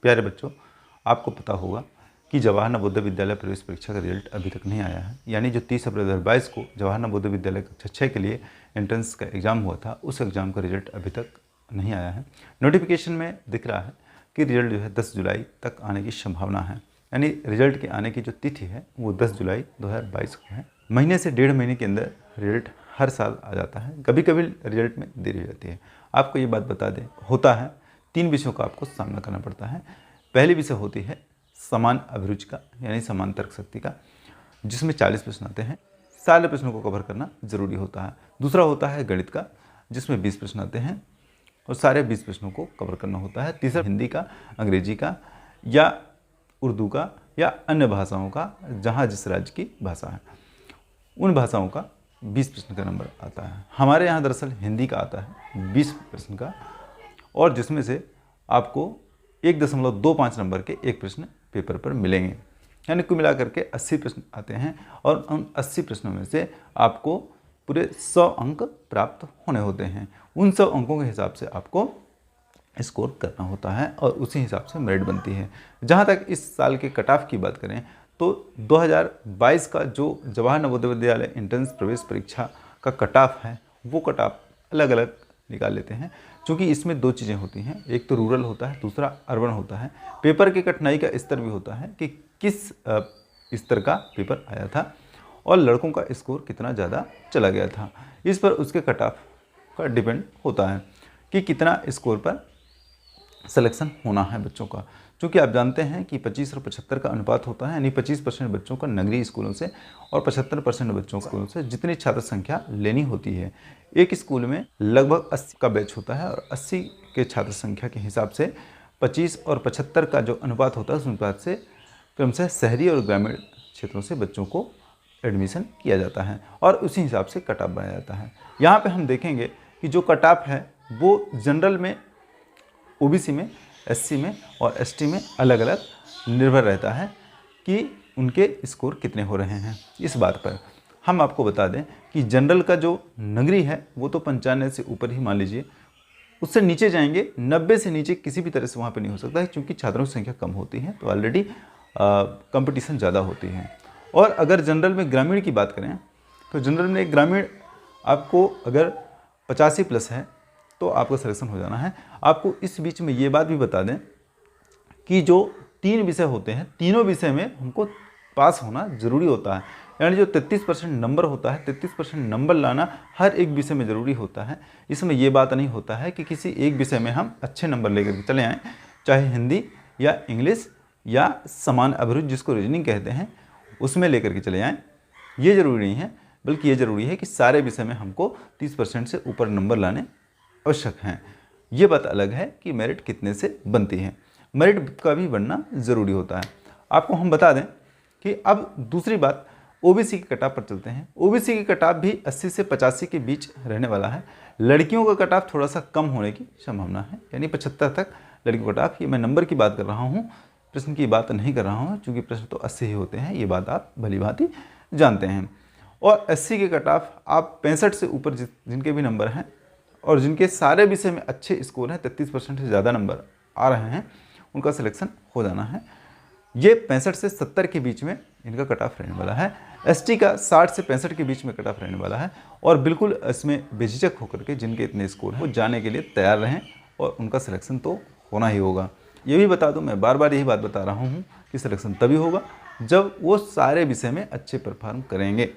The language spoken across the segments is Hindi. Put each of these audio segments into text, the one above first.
प्यारे बच्चों, आपको पता होगा कि जवाहर नवोदय विद्यालय प्रवेश परीक्षा का रिजल्ट अभी तक नहीं आया है। यानी जो 30 अप्रैल 2022 को जवाहर नवोदय विद्यालय कक्षा 6 के लिए एंट्रेंस का एग्ज़ाम हुआ था, उस एग्ज़ाम का रिजल्ट अभी तक नहीं आया है। नोटिफिकेशन में दिख रहा है कि रिजल्ट जो है 10 जुलाई तक आने की संभावना है। यानी रिजल्ट के आने की जो तिथि है वो 10 जुलाई 2022 को है। महीने से 1.5 महीने के अंदर रिजल्ट हर साल आ जाता है। कभी कभी रिजल्ट में देरी हो जाती है। आपको ये बात बता दें, होता है 3 विषयों का आपको सामना करना पड़ता है। पहली विषय होती है समान अभिरुचि का, यानी समान तर्क शक्ति का, जिसमें 40 प्रश्न आते हैं। सारे प्रश्नों को कवर करना जरूरी होता है। दूसरा होता है गणित का, जिसमें 20 प्रश्न आते हैं और सारे 20 प्रश्नों को कवर करना होता है। तीसरा हिंदी का, अंग्रेजी का या उर्दू का या अन्य भाषाओं का, जहाँ जिस राज्य की भाषा है उन भाषाओं का 20 प्रश्न का नंबर आता है। हमारे यहाँ दरअसल हिंदी का आता है 20 प्रश्न का, और जिसमें से आपको 1.25 नंबर के एक प्रश्न पेपर पर मिलेंगे। यानी कुल मिलाकर के 80 प्रश्न आते हैं और उन 80 प्रश्नों में से आपको पूरे 100 अंक प्राप्त होने होते हैं। उन 100 अंकों के हिसाब से आपको स्कोर करना होता है और उसी हिसाब से मेरिट बनती है। जहाँ तक इस साल के कट ऑफ की बात करें तो 2022 का जो जवाहर नवोदय विद्यालय एंट्रेंस प्रवेश परीक्षा का कट ऑफ है, वो कट ऑफ अलग अलग निकाल लेते हैं, क्योंकि इसमें 2 चीज़ें होती हैं। एक तो रूरल होता है, दूसरा अर्बन होता है। पेपर की कठिनाई का स्तर भी होता है कि किस स्तर का पेपर आया था और लड़कों का स्कोर कितना ज़्यादा चला गया था। इस पर उसके कट ऑफ का डिपेंड होता है कि कितना स्कोर पर सिलेक्शन होना है बच्चों का। क्योंकि आप जानते हैं कि 25 और 75 का अनुपात होता है, यानी 25% बच्चों का नगरीय स्कूलों से और 75% बच्चों स्कूलों से जितनी छात्र संख्या लेनी होती है। एक स्कूल में लगभग 80 का बैच होता है और 80 के छात्र संख्या के हिसाब से 25 और 75 का जो अनुपात होता है उस अनुपात से क्रमशः शहरी और ग्रामीण क्षेत्रों से बच्चों को एडमिशन किया जाता है और उसी हिसाब से कट ऑफ बनाया जाता है। यहाँ पे हम देखेंगे कि जो कट ऑफ है वो जनरल में, ओबीसी में, एससी में और एसटी में अलग अलग निर्भर रहता है कि उनके स्कोर कितने हो रहे हैं। इस बात पर हम आपको बता दें कि जनरल का जो नगरी है वो तो 95 से ऊपर ही मान लीजिए, उससे नीचे जाएंगे 90 से नीचे किसी भी तरह से वहाँ पर नहीं हो सकता है, क्योंकि छात्रों की संख्या कम होती है तो ऑलरेडी कंपटीशन ज़्यादा होती है। और अगर जनरल में ग्रामीण की बात करें तो जनरल में ग्रामीण आपको अगर 85 प्लस है तो आपका सिलेक्शन हो जाना है। आपको इस बीच में ये बात भी बता दें कि जो 3 विषय होते हैं, तीनों विषय में हमको पास होना ज़रूरी होता है। यानी जो 33% नंबर होता है, 33% नंबर लाना हर एक विषय में ज़रूरी होता है। इसमें ये बात नहीं होता है कि किसी एक विषय में हम अच्छे नंबर लेकर के चले आएँ, चाहे हिंदी या इंग्लिश या समान अभिरुचि जिसको रीजनिंग कहते हैं उसमें लेकर के चले आएँ, ये ज़रूरी नहीं है। बल्कि ये ज़रूरी है कि सारे विषय में हमको 30% से ऊपर नंबर लाने आवश्यक हैं। ये बात अलग है कि मेरिट कितने से बनती है। मेरिट का भी बनना ज़रूरी होता है। आपको हम बता दें कि अब दूसरी बात ओबीसी के कट ऑफ पर चलते हैं। ओबीसी की कट ऑफ भी 80 से 85 के बीच रहने वाला है। लड़कियों का कट ऑफ थोड़ा सा कम होने की संभावना है, यानी 75 तक लड़कियों का कट ऑफ। ये मैं नंबर की बात कर रहा हूँ, प्रश्न की बात नहीं कर रहा हूँ, क्योंकि प्रश्न तो 80 ही होते हैं, ये बात आप भली भांति जानते हैं। और 80 के कट ऑफ आप 65 से ऊपर जिनके भी नंबर हैं और जिनके सारे विषय में अच्छे स्कोर हैं, 33% से ज़्यादा नंबर आ रहे हैं, उनका सिलेक्शन हो जाना है। ये 65 से 70 के बीच में इनका कट ऑफ रहने वाला है। एसटी का 60 से 65 के बीच में कट ऑफ रहने वाला है। और बिल्कुल इसमें बेझिझक होकर के जिनके इतने स्कोर हैं वो जाने के लिए तैयार रहें और उनका सिलेक्शन तो होना ही होगा। ये भी बता दूं, मैं बार बार यही बात बता रहा हूँ कि सिलेक्शन तभी होगा जब वो सारे विषय में अच्छे परफॉर्म करेंगे।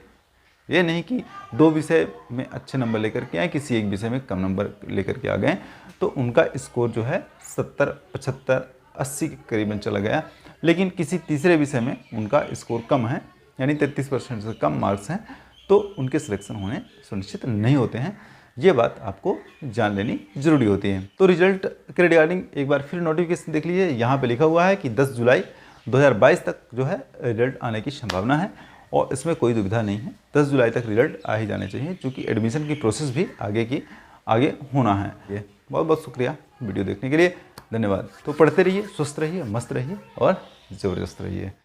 ये नहीं कि 2 विषय में अच्छे नंबर लेकर के आए, किसी एक विषय में कम नंबर लेकर के आ गए तो उनका स्कोर जो है 70, 75, 80 के करीबन चला गया, लेकिन किसी तीसरे विषय में उनका स्कोर कम है, यानी 33% से कम मार्क्स हैं, तो उनके सिलेक्शन होने सुनिश्चित नहीं होते हैं। ये बात आपको जान लेनी जरूरी होती है। तो रिजल्ट के रिगार्डिंग एक बार फिर नोटिफिकेशन देख लीजिए। यहाँ पे लिखा हुआ है कि 10 जुलाई 2022 तक जो है रिजल्ट आने की संभावना है और इसमें कोई दुविधा नहीं है। 10 जुलाई तक रिजल्ट आ ही जाने चाहिए, क्योंकि एडमिशन की प्रोसेस भी आगे होना है। ये बहुत बहुत शुक्रिया वीडियो देखने के लिए, धन्यवाद। तो पढ़ते रहिए, स्वस्थ रहिए, मस्त रहिए और ज़बरदस्त रहिए।